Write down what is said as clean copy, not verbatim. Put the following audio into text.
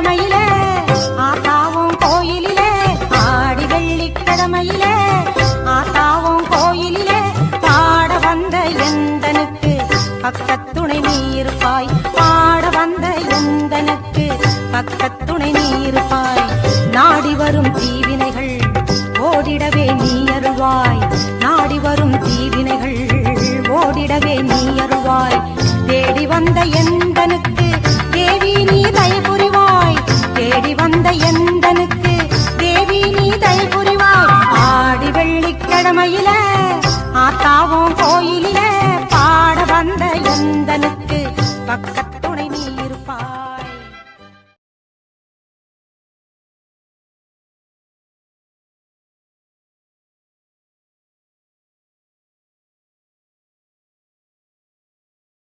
வெள்ளிக்கிழமையிலே ஆத்தாவும் கோயிலிலே ஆடி வெள்ளிக்கிழமையிலே ஆத்தாவும் கோயிலிலே பாட வந்த எந்தனுக்கு பக்கத்துணை நீருப்பாய் பாட வந்த எந்தனுக்கு பக்கத்துணை நீருப்பாய் நாடி வரும் தீவினைகள் ஓடிடவே நீ அருள்வாய் நாடி வரும் தீவினைகள் ஓடிடவே நீ அருள்வாய் தேடி வந்த எந்தனுக்கு தேவி நீ தயை புரிவாய் தேடி வந்த எந்தனுக்கு தேவி நீ தயை புரிவாய் ஆடி வெள்ளிக்கிழமையில ஆத்தாவும் கோயிலிலே பாட வந்த எந்தனுக்கு பக்கத்து